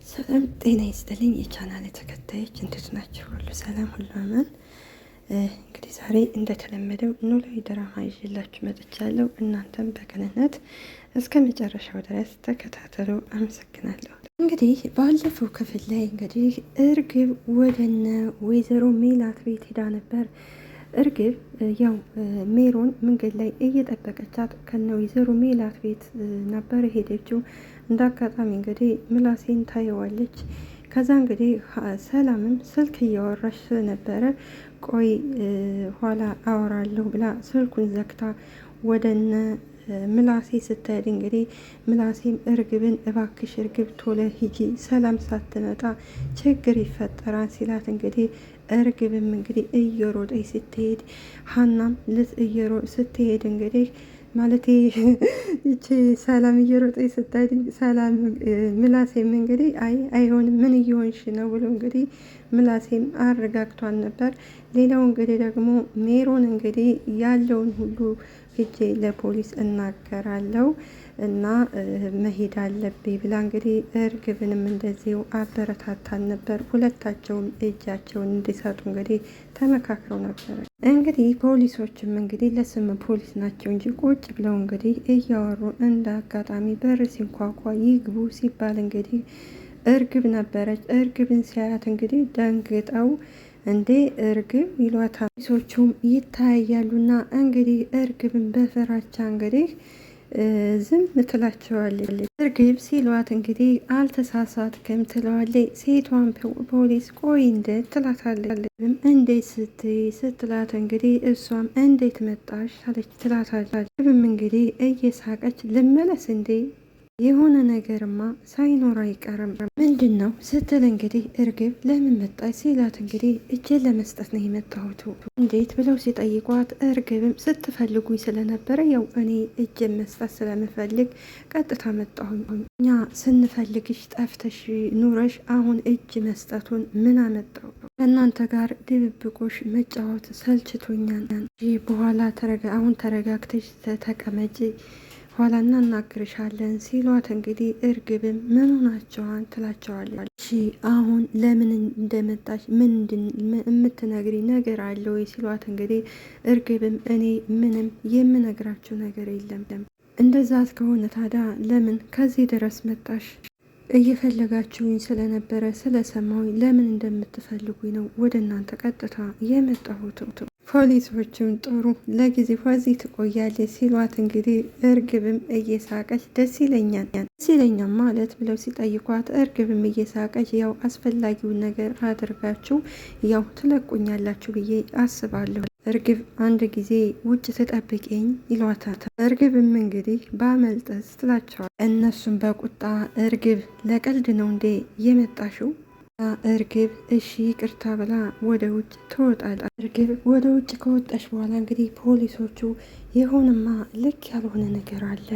ሰላም ጤና ይስጥልኝ የቻናል ተከታዮች እንዴት ናቸው? ሁሉ ሰላም ሁሉ አማን። እንግዲህ ዛሬ እንደተለመደው ኖላዊ ድራማ ይዤላችሁ መጥቻለሁ። እናንተም በቅንነት እስከ መጨረሻው ድረስ ተከታተሉ። አመሰግናለሁ። እንግዲህ ባለፈው ክፍል ላይ እንግዲህ እርግብ ወደነ ወይዘሮ ሜላት ቤት ሄዳ ነበር። እርግብ ያው ሜሮን መንገድ ላይ እየጠበቀቻት ከነ ወይዘሮ ሜላት ቤት ነበር ሄደችው። እንደ አጋጣሚ እንግዲህ ምላሴን ታየዋለች። ከዛ እንግዲህ ሰላምም ስልክ እያወራች ነበረ። ቆይ ኋላ አወራለሁ ብላ ስልኩን ዘግታ ወደነ ምላሴ ስትሄድ እንግዲህ ምላሴም እርግብን እባክሽ እርግብ ቶሎ ሂጂ ሰላም ሳትመጣ ችግር ይፈጠራል ሲላት እንግዲህ እርግብም እንግዲህ እየሮጠች ስትሄድ ሀናም ስትሄድ እንግዲህ ማለት ይቺ ሰላም እየሮጠች ስትሄድ ሰላም ምላሴም እንግዲህ አይሆንም ምን እየሆንሽ ነው ብሎ እንግዲህ ምላሴም አረጋግቷን ነበር። ሌላው እንግዲህ ደግሞ ሜሮን እንግዲህ ያለውን ሁሉ ሂጄ ለፖሊስ እናገራለሁ እና መሄድ አለብኝ ብላ እንግዲህ እርግብንም እንደዚሁ አበረታታን ነበር። ሁለታቸውም እጃቸውን እንዲሰጡ እንግዲህ ተመካክረው ነበር። እንግዲህ ፖሊሶችም እንግዲህ ለስም ፖሊስ ናቸው እንጂ ቁጭ ብለው እንግዲህ እያወሩ እንደ አጋጣሚ በር ሲንኳኳ ይግቡ ሲባል እንግዲህ እርግብ ነበረች። እርግብን ሲያያት እንግዲህ ደንግጠው እንዴ እርግብ ይሏታል። ፖሊሶቹም ይታያሉና እንግዲህ እርግብን በፍራቻ እንግዲህ ዝም ትላቸዋለች። እርግብ ሲሏት እንግዲህ አልተሳሳትክም ትለዋለች። ሴቷን ፖሊስ ቆይ እንዴት ትላታለች። እንዴት ስትላት እንግዲህ እሷም እንዴት መጣሽ ትላታለች። እርግብም እንግዲህ እየሳቀች ልመለስ እንዴ የሆነ ነገርማ ሳይኖር አይቀርም ምንድን ነው ስትል እንግዲህ እርግብ ለምን መጣች ሲላት እንግዲህ እጄን ለመስጠት ነው የመጣሁት እንዴት ብለው ሲጠይቋት እርግብም ስትፈልጉኝ ስለነበረ ያው እኔ እጄን መስጠት ስለምፈልግ ቀጥታ መጣሁኝ። እኛ ስንፈልግሽ ጠፍተሽ ኑረሽ አሁን እጅ መስጠቱን ምን አመጣው? ከእናንተ ጋር ድብብቆሽ መጫወት ሰልችቶኛል። በኋላ አሁን ተረጋግተሽ ተቀመጪ ኋላ እናናግርሻለን ሲሏት እንግዲህ እርግብም ምን ሆናቸዋን ትላቸዋለች። እሺ አሁን ለምን እንደመጣች የምትነግሪ ነገር አለ ወይ ሲሏት እንግዲህ እርግብም እኔ ምንም የምነግራቸው ነገር የለም። እንደዛት ከሆነ ታዲያ ለምን ከዚህ ድረስ መጣሽ? እየፈለጋችሁኝ ስለነበረ ስለሰማሁኝ ለምን እንደምትፈልጉኝ ነው ወደ እናንተ ቀጥታ የመጣሁት። ፖሊሶችም ጥሩ ለጊዜ ከዚህ ትቆያለች ሲሏት እንግዲህ እርግብም እየሳቀች ደስ ይለኛል ማለት ብለው ሲጠይቋት እርግብም እየሳቀች ያው አስፈላጊውን ነገር አድርጋችሁ ያው ትለቁኛላችሁ ብዬ አስባለሁ። እርግብ አንድ ጊዜ ውጭ ተጠብቀኝ ይሏታል። እርግብም እንግዲህ ባመልጠስ ትላቸዋል። እነሱም በቁጣ እርግብ ለቀልድ ነው እንዴ የመጣሽው? እርግብ እሺ ይቅርታ ብላ ወደ ውጭ ትወጣለች። እርግብ ወደ ውጭ ከወጣች በኋላ እንግዲህ ፖሊሶቹ የሆነማ ልክ ያልሆነ ነገር አለ።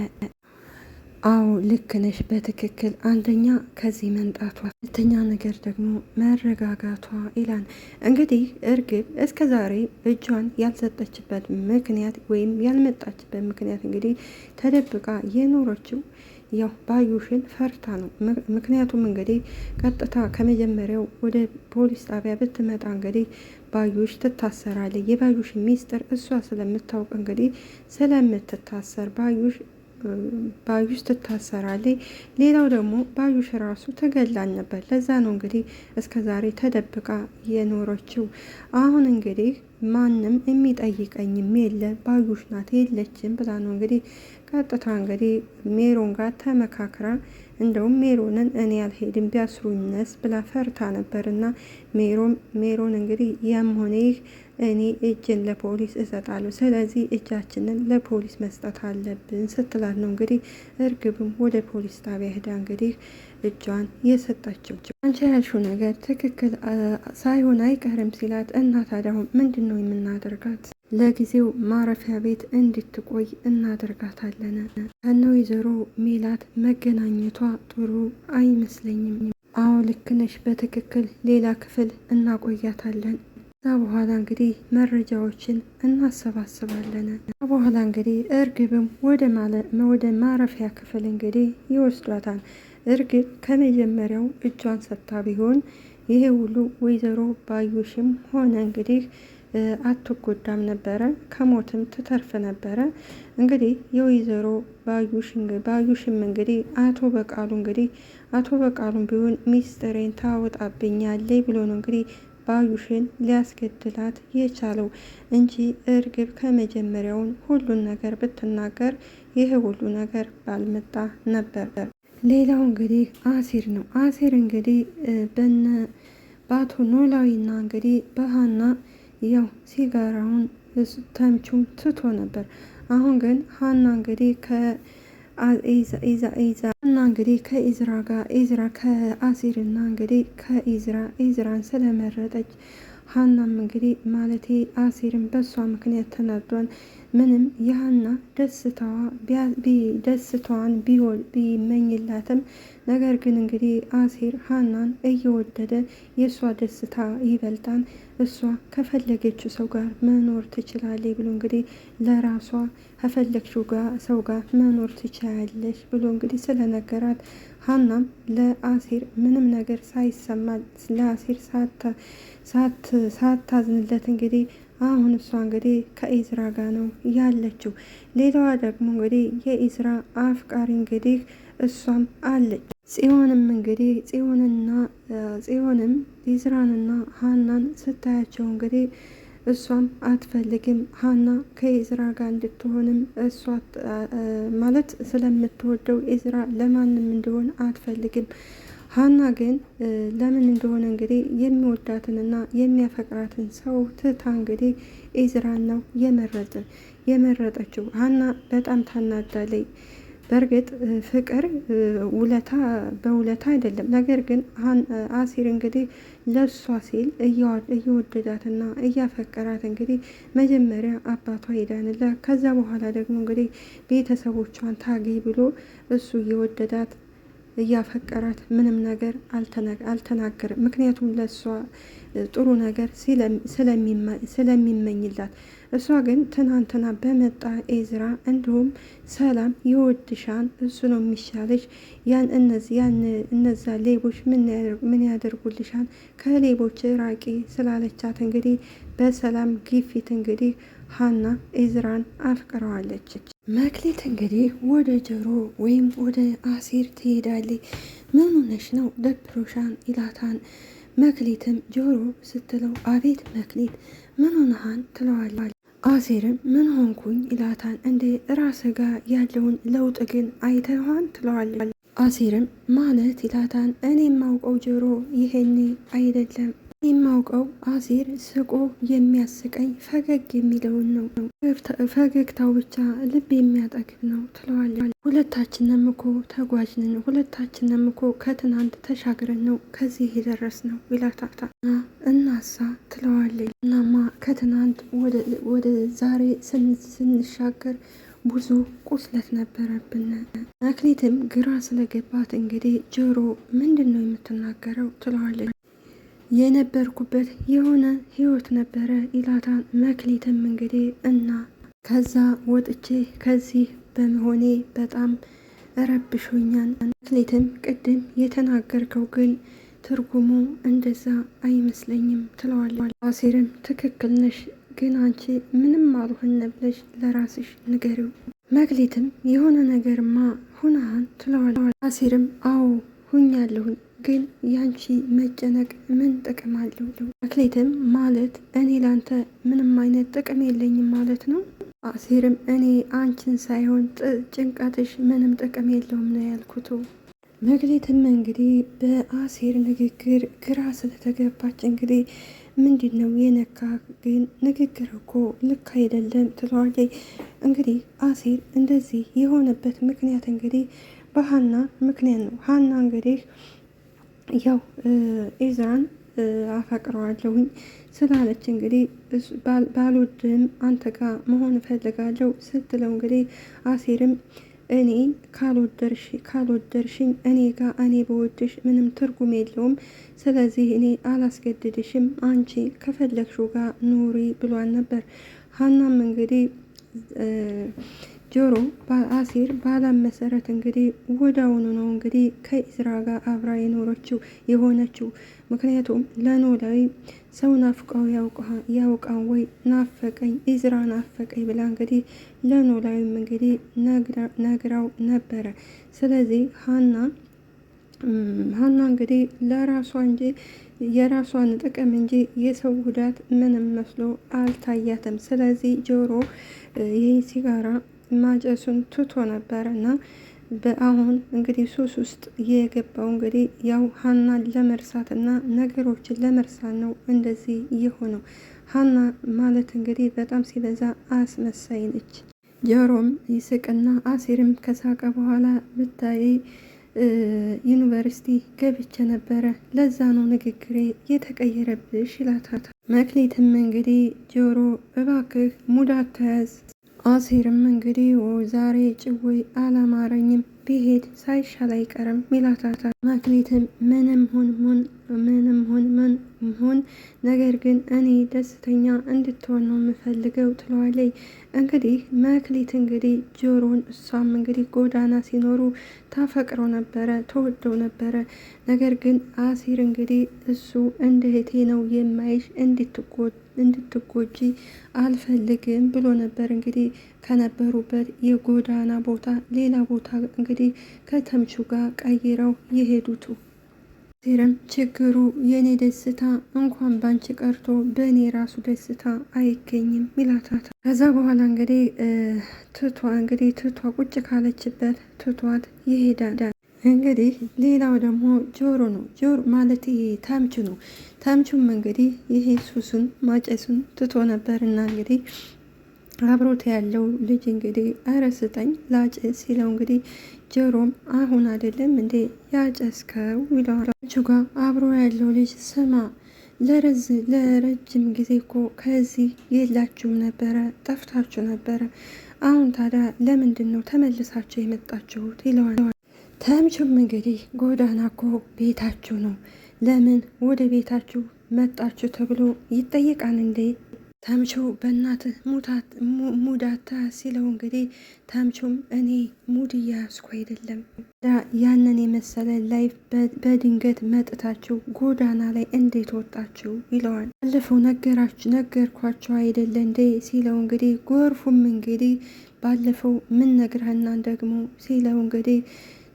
አዎ ልክ ነሽ በትክክል አንደኛ ከዚህ መንጣቷ፣ ሁለተኛ ነገር ደግሞ መረጋጋቷ ይላል። እንግዲህ እርግብ እስከ ዛሬ እጇን ያልሰጠችበት ምክንያት ወይም ያልመጣችበት ምክንያት እንግዲህ ተደብቃ የኖረችው ያው ባዩሽን ፈርታ ነው። ምክንያቱም እንግዲህ ቀጥታ ከመጀመሪያው ወደ ፖሊስ ጣቢያ ብትመጣ እንግዲህ ባዩሽ ትታሰራለች። የባዩሽ ሚስጥር እሷ ስለምታውቅ እንግዲህ ስለምትታሰር ባዩሽ ትታሰራለች። ሌላው ደግሞ ባዩሽ ራሱ ተገላን ነበር። ለዛ ነው እንግዲህ እስከ ዛሬ ተደብቃ የኖረችው። አሁን እንግዲህ ማንም የሚጠይቀኝም የለ ባዩሽ ናት የለችም ብላ ነው እንግዲህ ቀጥታ እንግዲህ ሜሮን ጋር ተመካክራ እንደውም ሜሮንን እኔ ያልሄድም ቢያስሩኝነስ ብላ ፈርታ ነበርና ሜሮን እንግዲህ ያም ሆነ ይህ እኔ እጅን ለፖሊስ እሰጣለሁ፣ ስለዚህ እጃችንን ለፖሊስ መስጠት አለብን ስትላት ነው እንግዲህ እርግብም ወደ ፖሊስ ጣቢያ ሄዳ እንግዲህ እጇን የሰጣችው። አንቺ ያልሽው ነገር ትክክል ሳይሆን አይቀርም ሲላት እና ታዲያ ምንድን ነው የምናደርጋት? ለጊዜው ማረፊያ ቤት እንድትቆይ እናደርጋታለን። ከነ ወይዘሮ ሜላት መገናኘቷ ጥሩ አይመስለኝም። አዎ ልክ ነሽ በትክክል ሌላ ክፍል እናቆያታለን። ከዛ በኋላ እንግዲህ መረጃዎችን እናሰባስባለን። በኋላ እንግዲህ እርግብም ወደ ማረፊያ ክፍል እንግዲህ ይወስዷታል። እርግጥ ከመጀመሪያው እጇን ሰጥታ ቢሆን ይሄ ሁሉ ወይዘሮ ባዩሽም ሆነ እንግዲህ አትጎዳም ነበረ፣ ከሞትም ትተርፍ ነበረ። እንግዲህ የወይዘሮ ባዩሽም እንግዲህ አቶ በቃሉም ቢሆን ሚስጥሬን ታወጣብኛለች ብሎ ነው እንግዲህ ባዩሽን ሊያስገድላት የቻለው እንጂ እርግብ ከመጀመሪያውን ሁሉን ነገር ብትናገር ይህ ሁሉ ነገር ባልመጣ ነበር። ሌላው እንግዲህ አሲር ነው። አሲር እንግዲህ በአቶ ኖላዊና እንግዲህ በሀና ያው ሲጋራውን ተምቹም ትቶ ነበር። አሁን ግን ሀና እንግዲህ ከኢዝራ ጋር ከአሲርና እንግዲህ ኢዝራን ስለመረጠች ሀናም እንግዲህ ማለቴ አሲርም በሷ ምክንያት ተናዷን። ምንም የሀና ደስታዋን ቢመኝላትም ነገር ግን እንግዲህ አሲር ሀናን እየወደደ የእሷ ደስታ ይበልጣን፣ እሷ ከፈለገችው ሰው ጋር መኖር ትችላለች ብሎ እንግዲህ ለራሷ ከፈለግችው ሰው ጋር መኖር ትችላለች ብሎ እንግዲህ ስለነገራት ሀናም ለአሲር ምንም ነገር ሳይሰማ ለአሲር ሳታዝንለት እንግዲህ አሁን እሷ እንግዲህ ከኢዝራ ጋር ነው ያለችው። ሌላዋ ደግሞ እንግዲህ የኢዝራ አፍቃሪ እንግዲህ እሷም አለች። ጽዮንም ኢዝራንና ሀናን ስታያቸው እንግዲህ እሷም አትፈልግም ሀና ከኢዝራ ጋር እንድትሆንም እሷ ማለት ስለምትወደው ኢዝራ ለማንም እንዲሆን አትፈልግም። ሀና ግን ለምን እንደሆነ እንግዲህ የሚወዳትንና የሚያፈቅራትን ሰው ትታ እንግዲህ ኢዝራን ነው የመረጠችው። ሀና በጣም ታናዳለች። በእርግጥ ፍቅር በውለታ አይደለም። ነገር ግን አሲር እንግዲህ ለሷ ሲል እየወደዳትና እያፈቀራት እንግዲህ መጀመሪያ አባቷ ሄዳንላ ከዛ በኋላ ደግሞ እንግዲህ ቤተሰቦቿን ታገኝ ብሎ እሱ እየወደዳት እያፈቀራት ምንም ነገር አልተናገርም። ምክንያቱም ለሷ ጥሩ ነገር ስለሚመኝላት። እሷ ግን ትናንትና በመጣ ኤዝራ እንዲሁም ሰላም ይወድሻን፣ እሱ ነው የሚሻለሽ፣ እነዛ ሌቦች ምን ያደርጉልሻን፣ ከሌቦች ራቂ ስላለቻት እንግዲህ በሰላም ግፊት እንግዲህ ሀና ኤዝራን አፍቅረዋለች። መክሊት እንግዲህ ወደ ጆሮ ወይም ወደ አሲር ትሄዳለች። ምን ሆነሽ ነው ደብሮሻን ይላታን። መክሊትም ጆሮ ስትለው አቤት መክሊት ምን ሆነሃን ትለዋለች። አሲርም ምን ሆንኩኝ ይላታን። እንዴ ራስ ጋር ያለውን ለውጥ ግን አይተዋን ትለዋለች። አሲርም ማለት ይላታን። እኔ የማውቀው ጆሮ ይሄኔ አይደለም የማውቀው አሲር ስቆ የሚያስቀኝ ፈገግ የሚለውን ነው። ፈገግታው ብቻ ልብ የሚያጠግብ ነው ትለዋለች። ሁለታችንም እኮ ተጓዥንን፣ ሁለታችንም እኮ ከትናንት ተሻግረን ነው ከዚህ የደረስ ነው ይላታል። እናሳ ትለዋለች። እናማ ከትናንት ወደ ዛሬ ስንሻገር ብዙ ቁስለት ነበረብን። መክሊትም ግራ ስለገባት እንግዲህ ጆሮ ምንድን ነው የምትናገረው ትለዋለች። የነበርኩበት የሆነ ህይወት ነበረ ይላታን። መክሊትም እንግዲህ እና ከዛ ወጥቼ ከዚህ በመሆኔ በጣም ረብሾኛል። መክሊትም ቅድም የተናገርከው ግን ትርጉሙ እንደዛ አይመስለኝም ትለዋለች። አሲርም ትክክል ነሽ፣ ግን አንቺ ምንም አልሆን ብለሽ ለራስሽ ንገሪው። መክሊትም የሆነ ነገርማ ሁናሃን ትለዋለች። አሲርም አዎ ሁኛለሁኝ፣ ግን ያንቺ መጨነቅ ምን ጥቅም አለው? መክሊትም ማለት እኔ ላንተ ምንም አይነት ጥቅም የለኝም ማለት ነው? አሲርም እኔ አንቺን ሳይሆን ጭንቀትሽ ምንም ጥቅም የለውም ነው ያልኩት። መክሊትም እንግዲህ በአሲር ንግግር ግራ ስለተገባች እንግዲህ ምንድን ነው የነካ ግን ንግግር እኮ ልክ አይደለም ትለዋለች። እንግዲህ አሲር እንደዚህ የሆነበት ምክንያት እንግዲህ በሀና ምክንያት ነው። ሀና እንግዲህ ያው ኢዝራን አፈቅረዋለሁኝ ስላለች እንግዲህ ባልወድም አንተ ጋር መሆን እፈልጋለሁ ስትለው እንግዲህ አሲርም እኔ ካልወደርሽኝ እኔ ጋር እኔ በወድሽ ምንም ትርጉም የለውም፣ ስለዚህ እኔ አላስገድድሽም፣ አንቺ ከፈለግሽው ጋር ኑሪ ብሏን ነበር። ሀናም እንግዲህ ጆሮ በአሲር ባላም መሰረት እንግዲህ ወዳውኑ ነው እንግዲህ ከኢዝራ ጋር አብራ የሆነችው። ምክንያቱም ለኖላዊ ሰው ናፍቀው ያውቃን ወይ ናፈቀኝ፣ ኢዝራ ናፈቀኝ ብላ እንግዲህ ለኖላዊም እንግዲህ ነግራው ነበረ። ስለዚህ ሀና እንግዲህ ለራሷ እንጂ የራሷን ጥቅም እንጂ የሰው ጉዳት ምንም መስሎ አልታያትም። ስለዚህ ጆሮ ይህ ሲጋራ ማጨሱን ትቶ ነበረ እና በአሁን እንግዲህ ሱስ ውስጥ የገባው እንግዲህ ያው ሀናን ለመርሳት እና ነገሮችን ለመርሳት ነው እንደዚህ የሆነው። ሀና ማለት እንግዲህ በጣም ሲበዛ አስመሳይ ነች። ጆሮም ይስቅና አሲርም ከሳቀ በኋላ ብታይ ዩኒቨርሲቲ ገብቼ ነበረ፣ ለዛ ነው ንግግሬ የተቀየረብሽ ይላታል። መክሊትም እንግዲህ ጆሮ እባክህ ሙድ አትያዝ፣ አሲርም እንግዲህ ዛሬ ጭዌ አላማረኝም ቢሄድ ሳይሻል አይቀርም ይላታል። መክሊትም ምንም ሆን ነገር ግን እኔ ደስተኛ እንድትሆን ነው የምፈልገው ትለዋለች። እንግዲህ መክሊት እንግዲህ ጆሮን እሷም እንግዲህ ጎዳና ሲኖሩ ታፈቅረው ነበረ፣ ተወደው ነበረ። ነገር ግን አሲር እንግዲህ እሱ እንደ እህቴ ነው የማይሽ እንድትጎጂ አልፈልግም ብሎ ነበር እንግዲህ ከነበሩበት የጎዳና ቦታ ሌላ ቦታ እንግዲህ ከተምቹ ጋር ቀይረው የሄዱት። አሲርም ችግሩ የኔ ደስታ እንኳን ባንቺ ቀርቶ በእኔ ራሱ ደስታ አይገኝም ይላታል። ከዛ በኋላ እንግዲህ ትቷ ቁጭ ካለችበት ትቷት ይሄዳል። እንግዲህ ሌላው ደግሞ ጆሮ ነው። ጆሮ ማለት ይሄ ተምቹ ነው። ተምቹም እንግዲህ ይሄ ሱሱን ማጨሱን ትቶ ነበርና እንግዲህ አብሮት ያለው ልጅ እንግዲህ ኧረ ስጠኝ ላጨስ ሲለው እንግዲህ ጆሮም አሁን አይደለም እንዴ ያጨስከው ይለዋል። ጋር አብሮ ያለው ልጅ ስማ ለረጅም ጊዜ እኮ ከዚህ የላችሁም ነበረ፣ ጠፍታችሁ ነበረ። አሁን ታዲያ ለምንድን ነው ተመልሳችሁ የመጣችሁት ይለዋል። ተምቹም እንግዲህ ጎዳና እኮ ቤታችሁ ነው፣ ለምን ወደ ቤታችሁ መጣችሁ ተብሎ ይጠየቃል እንዴ? ተምቹ በእናትህ ሙዳታ ሲለው እንግዲህ ተምቹም እኔ ሙድ እያያዝኩ አይደለም፣ ያንን የመሰለ ላይፍ በድንገት መጥታችሁ ጎዳና ላይ እንዴት ወጣችሁ ይለዋል። ባለፈው ነገርኳቸው አይደለ እንዴ ሲለው እንግዲህ ጎርፉም እንግዲህ ባለፈው ምን ነግረህና ደግሞ ሲለው እንግዲህ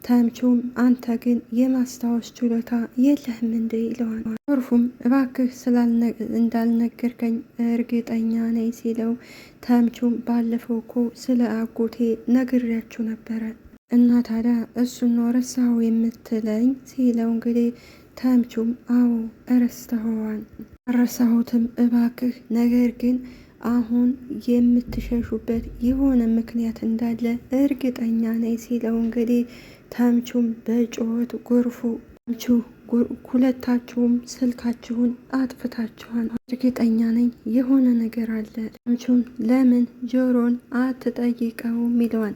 ተምቹም አንተ ግን የማስታወስ ችሎታ የለህም እንደ ይለዋል። ጎርፉም እባክህ እንዳልነገርከኝ እርግጠኛ ነኝ ሲለው ተምቹም ባለፈው እኮ ስለ አጎቴ ነግሬያችሁ ነበረ እና ታዲያ እሱን ነው ረሳኸው የምትለኝ ሲለው እንግዲህ ተምቹም አዎ እረስተኸዋል፣ አልረሳሁትም እባክህ፣ ነገር ግን አሁን የምትሸሹበት የሆነ ምክንያት እንዳለ እርግጠኛ ነኝ ሲለው እንግዲህ ተምቹም በጩኸት ጎርፉ ተምቹ ሁለታችሁም ስልካችሁን አጥፍታችኋል፣ እርግጠኛ ነኝ የሆነ ነገር አለ። ተምቹም ለምን ጆሮን አትጠይቀውም ይለዋል።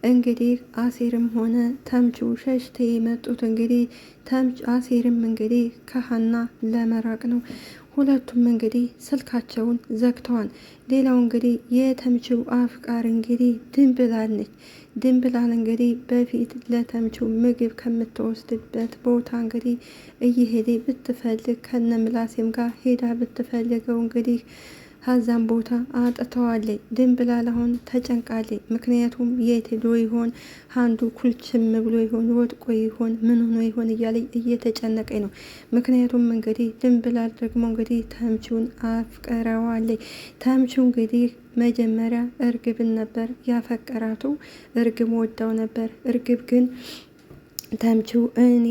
እንግዲህ አሲርም ሆነ ተምቹ ሸሽተ የመጡት እንግዲህ አሲርም እንግዲህ ከሀና ለመራቅ ነው። ሁለቱም እንግዲህ ስልካቸውን ዘግተዋል። ሌላው እንግዲህ የተምቹ አፍቃሪ እንግዲህ ድንብላል ነች። ድንብላል እንግዲህ በፊት ለተምቹ ምግብ ከምትወስድበት ቦታ እንግዲህ እየሄደ ብትፈልግ ከነምላሴም ጋር ሄዳ ብትፈልገው እንግዲህ ሀዛን ቦታ አጥተዋለች። ድንብላል አሁን ተጨንቃለች። ምክንያቱም የት ሄዶ ይሆን፣ አንዱ ኩልችም ብሎ ይሆን፣ ወድቆ ይሆን፣ ምን ሆኖ ይሆን እያለ እየተጨነቀኝ ነው። ምክንያቱም እንግዲህ ድንብላል ደግሞ እንግዲህ ተምቹን አፍቅረዋለች። ተምቹ እንግዲህ መጀመሪያ እርግብን ነበር ያፈቀራቱ። እርግብ ወዳው ነበር። እርግብ ግን ተምቹ እኔ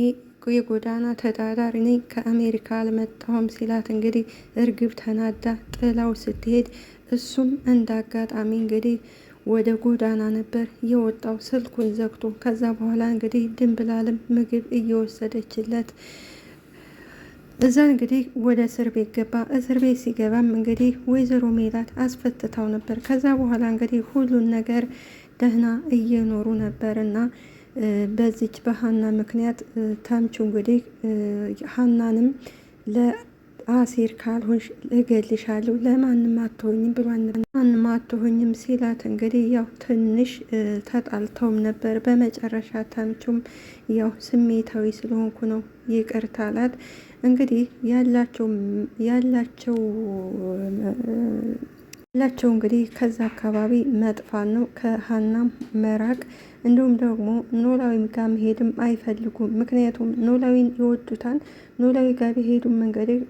የጎዳና ተዳዳሪ ነኝ ከአሜሪካ አልመጣሁም ሲላት እንግዲህ እርግብ ተናዳ ጥላው ስትሄድ እሱም እንዳጋጣሚ እንግዲህ ወደ ጎዳና ነበር የወጣው ስልኩን ዘግቶ። ከዛ በኋላ እንግዲህ ድንብላልም ምግብ እየወሰደችለት እዛ እንግዲህ ወደ እስር ቤት ገባ። እስር ቤት ሲገባም እንግዲህ ወይዘሮ ሜላት አስፈትታው ነበር። ከዛ በኋላ እንግዲህ ሁሉን ነገር ደህና እየኖሩ ነበርና በዚች በሀና ምክንያት ተምቹ እንግዲህ ሀናንም ለአሲር ካልሆንሽ እገልሻለሁ ለማንም አትሆኝም ብሏል። ማንም አትሆኝም ሲላት እንግዲህ ያው ትንሽ ተጣልተውም ነበር። በመጨረሻ ተምቹም ያው ስሜታዊ ስለሆንኩ ነው ይቅርታ አላት። እንግዲህ ያላቸው እንግዲህ ከዛ አካባቢ መጥፋት ነው፣ ከሀናም መራቅ እንዲሁም ደግሞ ኖላዊ ጋር መሄድም አይፈልጉም። ምክንያቱም ኖላዊን ይወዱታል። ኖላዊ ጋር ቢሄዱም እንግዲህ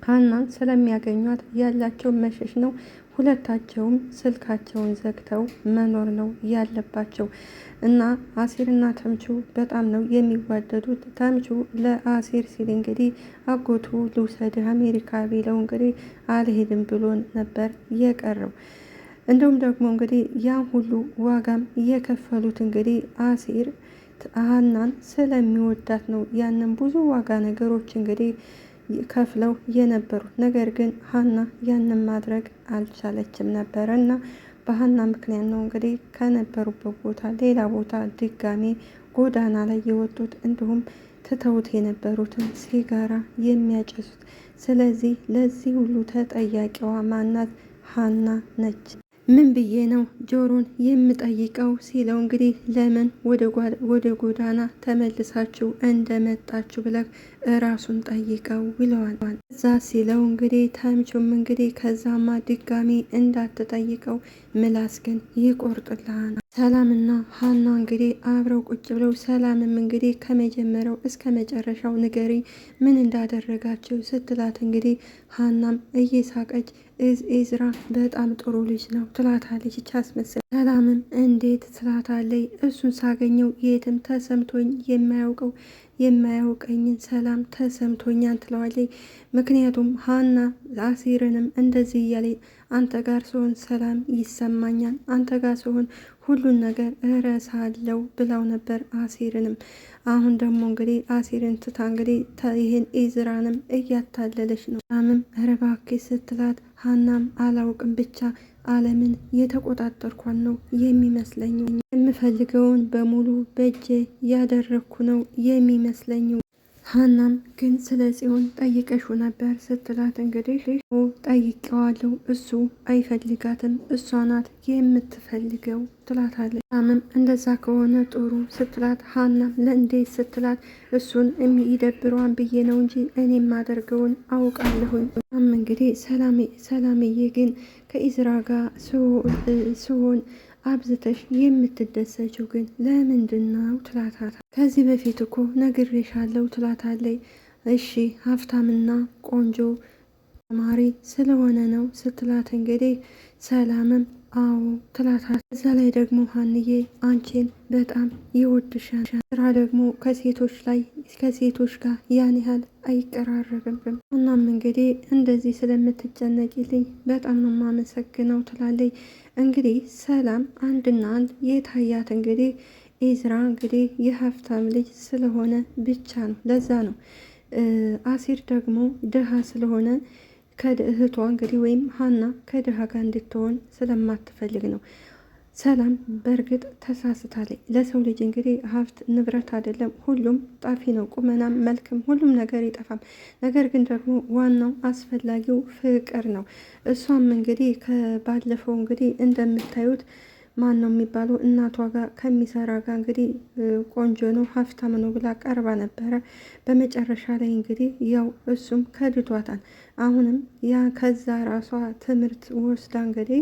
ሀናን ስለሚያገኟት ያላቸው መሸሽ ነው። ሁለታቸውም ስልካቸውን ዘግተው መኖር ነው ያለባቸው እና አሲርና ተምቹ በጣም ነው የሚዋደዱት። ተምቹ ለአሲር ሲል እንግዲህ አጎቱ ልውሰድህ አሜሪካ ቢለው እንግዲህ አልሄድም ብሎ ነበር የቀረው። እንዲሁም ደግሞ እንግዲህ ያን ሁሉ ዋጋም የከፈሉት እንግዲህ አሲር ሀናን ስለሚወዳት ነው። ያንን ብዙ ዋጋ ነገሮች እንግዲህ ከፍለው የነበሩት ነገር ግን ሀና ያንን ማድረግ አልቻለችም ነበረ እና በሀና ምክንያት ነው እንግዲህ ከነበሩበት ቦታ ሌላ ቦታ ድጋሜ ጎዳና ላይ የወጡት እንዲሁም ትተውት የነበሩትን ሲጋራ የሚያጨሱት። ስለዚህ ለዚህ ሁሉ ተጠያቂዋ ማናት? ሀና ነች። ምን ብዬ ነው ጆሮን የምጠይቀው ሲለው እንግዲህ ለምን ወደ ጎዳና ተመልሳችሁ እንደመጣችሁ ብለህ ራሱን ጠይቀው ይለዋል። እዛ ሲለው እንግዲህ ተምቹም እንግዲህ ከዛማ ድጋሚ እንዳትጠይቀው ምላስ ግን ይቆርጥልሃል። ሰላምና ሀና እንግዲህ አብረው ቁጭ ብለው ሰላምም እንግዲህ ከመጀመሪያው እስከ መጨረሻው ንገሪ ምን እንዳደረጋቸው ስትላት እንግዲህ ሀናም እየሳቀች ኢዝራ በጣም ጥሩ ልጅ ነው ትላታለች። አስመሰል ሰላምም እንዴት ትላታለች። እሱን ሳገኘው የትም ተሰምቶኝ የማያውቀኝን ሰላም ተሰምቶኛል ትለዋለች። ምክንያቱም ሀና አሲርንም እንደዚህ እያለ አንተ ጋር ስሆን ሰላም ይሰማኛል፣ አንተ ጋር ስሆን ሁሉን ነገር እረሳለሁ ብላው ነበር አሲርንም። አሁን ደግሞ እንግዲህ አሲርን ትታ እንግዲህ ይህን ኢዝራንም እያታለለች ነው። ሰላምም ኧረ እባክሽ ስትላት ሀናም አላውቅም ብቻ ዓለምን የተቆጣጠርኳን ነው የሚመስለኝ፣ የምፈልገውን በሙሉ በእጄ ያደረግኩ ነው የሚመስለኝ። ሀናም ግን ስለ ጽዮን ጠይቀሹ ነበር ስትላት እንግዲህ ጠይቀዋለሁ፣ እሱ አይፈልጋትም፣ እሷ ናት የምትፈልገው ትላታለች። ሰላምም እንደዛ ከሆነ ጥሩ ስትላት ሀናም ለእንዴት ስትላት እሱን ይደብረዋን ብዬ ነው እንጂ እኔ የማደርገውን አውቃለሁኝ። እንግዲህ ሰላምዬ ግን ከኢዝራ ጋር ስሆን አብዝተሽ የምትደሰችው ግን ለምንድን ነው ትላታታ። ከዚህ በፊት እኮ ነግሬሻለሁ ትላታለይ። እሺ ሀብታምና ቆንጆ ተማሪ ስለሆነ ነው ስትላት እንግዲህ ሰላምም አዎ ትላታለች። እዛ ላይ ደግሞ ሀንዬ አንቺን በጣም ይወድሻል፣ ስራ ደግሞ ከሴቶች ጋር ያን ያህል አይቀራረብም። እናም እንግዲህ እንደዚህ ስለምትጨነቂልኝ በጣም ነው የማመሰግነው ትላለች። እንግዲህ ሰላም አንድና አንድ የታያት እንግዲህ ኢዝራ እንግዲህ የሀብታም ልጅ ስለሆነ ብቻ ነው። ለዛ ነው አሲር ደግሞ ድሃ ስለሆነ ከእህቷ እንግዲህ ወይም ሀና ከድሃ ጋር እንድትሆን ስለማትፈልግ ነው። ሰላም በእርግጥ ተሳስታለች። ለሰው ልጅ እንግዲህ ሀብት ንብረት አይደለም፣ ሁሉም ጣፊ ነው። ቁመናም፣ መልክም ሁሉም ነገር ይጠፋም። ነገር ግን ደግሞ ዋናው አስፈላጊው ፍቅር ነው። እሷም እንግዲህ ከባለፈው እንግዲህ እንደምታዩት ማን ነው የሚባለው እናቷ ጋር ከሚሰራ ጋር እንግዲህ ቆንጆ ነው ሀብታም ነው ብላ ቀርባ ነበረ። በመጨረሻ ላይ እንግዲህ ያው እሱም ከድቷታል። አሁንም ያ ከዛ ራሷ ትምህርት ወስዳ እንግዲህ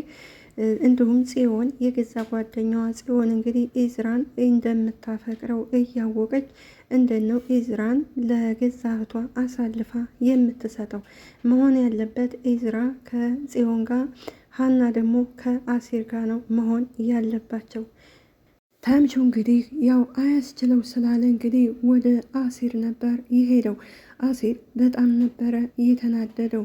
እንዲሁም ጽዮን የገዛ ጓደኛዋ ጽዮን እንግዲህ ኢዝራን እንደምታፈቅረው እያወቀች እንደነው ኢዝራን ለገዛ እህቷ አሳልፋ የምትሰጠው። መሆን ያለበት ኢዝራ ከጽዮን ጋር፣ ሀና ደግሞ ከአሲር ጋር ነው መሆን ያለባቸው። ተምቹ እንግዲህ ያው አያስችለው ስላለ እንግዲህ ወደ አሲር ነበር የሄደው። አሲር በጣም ነበረ የተናደደው።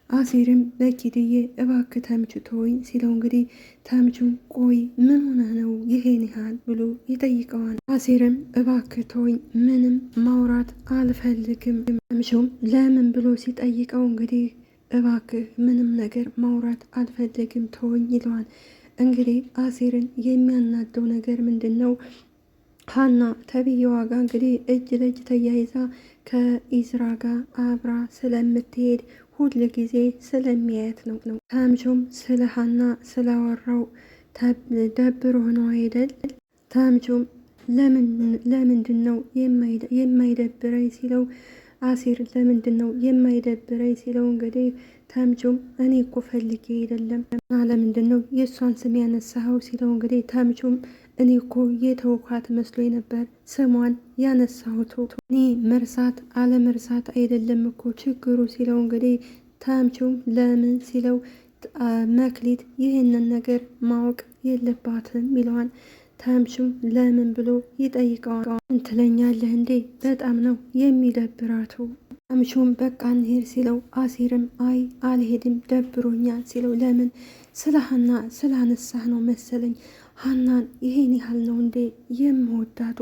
አሲርም በኪድዬ እባክህ ተምቹ ተወኝ ሲለው እንግዲህ ተምቹም ቆይ ምን ሆነ ነው ይሄን ያህል ብሎ ይጠይቀዋል። አሲርም እባክህ ተወኝ ምንም ማውራት አልፈልግም። ተምቹም ለምን ብሎ ሲጠይቀው እንግዲህ እባክህ ምንም ነገር ማውራት አልፈልግም ተወኝ ይለዋል። እንግዲህ አሲርን የሚያናደው ነገር ምንድን ነው? ሀና ተብዬዋ ጋ እንግዲህ እጅ ለእጅ ተያይዛ ከኢዝራ ጋር አብራ ስለምትሄድ ሁል ጊዜ ስለሚያየት ነው። ተምቹም ስለ ሀና ስላወራው ደብሮ ነው አይደል? ተምቹም ለምንድን ነው የማይደብረኝ ሲለው አሲር ለምንድን ነው የማይደብረኝ ሲለው እንግዲህ ተምቹም እኔ እኮ ፈልጌ አይደለም እና ለምንድን ነው የእሷን ስም ያነሳኸው ሲለው እንግዲህ ተምቹም እኔ እኮ የተውኳት መስሎኝ ነበር ስሟን ያነሳሁት እኔ መርሳት አለመርሳት አይደለም እኮ ችግሩ ሲለው እንግዲህ ተምቹም ለምን ሲለው መክሊት ይህንን ነገር ማወቅ የለባትም ይለዋል። ተምቹም ለምን ብሎ ይጠይቀዋል። እንትለኛለህ እንዴ በጣም ነው የሚደብራቱ። ተምቹም በቃ እንሄድ ሲለው አሲርም አይ አልሄድም ደብሮኛል ሲለው ለምን ስለ ሀና ስላነሳህ ነው መሰለኝ ሀናን ይሄን ያህል ነው እንዴ የምወዳቱ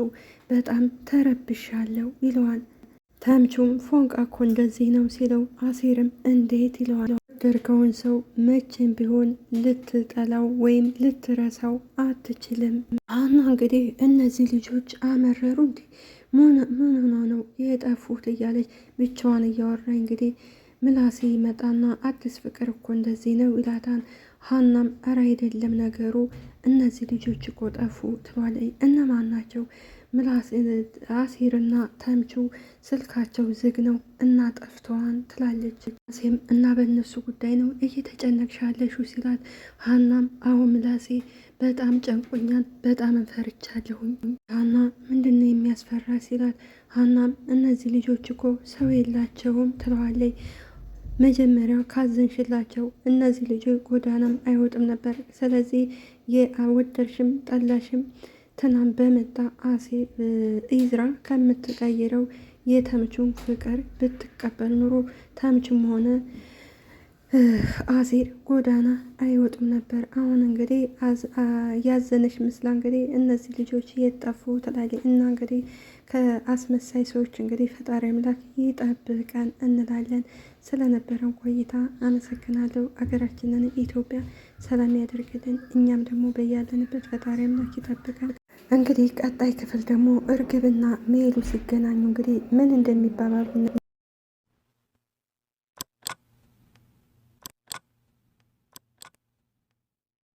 በጣም ተረብሻለሁ ይለዋል። ተምቹም ፎንቃ እኮ እንደዚህ ነው ሲለው አሲርም እንዴት ይለዋል። ያደረገውን ሰው መቼም ቢሆን ልትጠላው ወይም ልትረሳው አትችልም። ሀና እንግዲህ እነዚህ ልጆች አመረሩ እንዴ ምን ሆኖ ነው የጠፉት እያለች ብቻዋን እያወራኝ እንግዲህ ምላሴ ይመጣና አዲስ ፍቅር እኮ እንደዚህ ነው ይላታል። ሀናም እረ አይደለም ነገሩ እነዚህ ልጆች እኮ ጠፉ ትሏለች። እነማን ናቸው? ምላስ አሲርና ተምቹ ስልካቸው ዝግ ነው እና ጠፍተዋን ትላለች። ምላሴም እና በእነሱ ጉዳይ ነው እየተጨነቅሻለሹ ሲላት ሀናም አዎ ምላሴ በጣም ጨንቆኛል በጣም እንፈርቻለሁኝ። ሀና ምንድን ነው የሚያስፈራ ሲላት ሀናም እነዚህ ልጆች እኮ ሰው የላቸውም ትለዋለች። መጀመሪያ ካዘንሽላቸው እነዚህ ልጆች ጎዳናም አይወጥም ነበር። ስለዚህ የወደድሽም ጠላሽም ትናንት በመጣ ኢዝራ ከምትቀይረው የተምቹን ፍቅር ብትቀበል ኑሮ ተምቹም ሆነ አሲር ጎዳና አይወጡም ነበር። አሁን እንግዲህ ያዘነች ምስላ እንግዲህ እነዚህ ልጆች የጠፉ ትላለች። እና እንግዲህ ከአስመሳይ ሰዎች እንግዲህ ፈጣሪ አምላክ ይጠብቀን እንላለን። ስለነበረን ቆይታ አመሰግናለሁ። አገራችንን ኢትዮጵያ ሰላም ያደርግልን። እኛም ደግሞ በያለንበት ፈጣሪ አምላክ ይጠብቀን። እንግዲህ ቀጣይ ክፍል ደግሞ እርግብና ሜሉ ሲገናኙ እንግዲህ ምን እንደሚባባሉ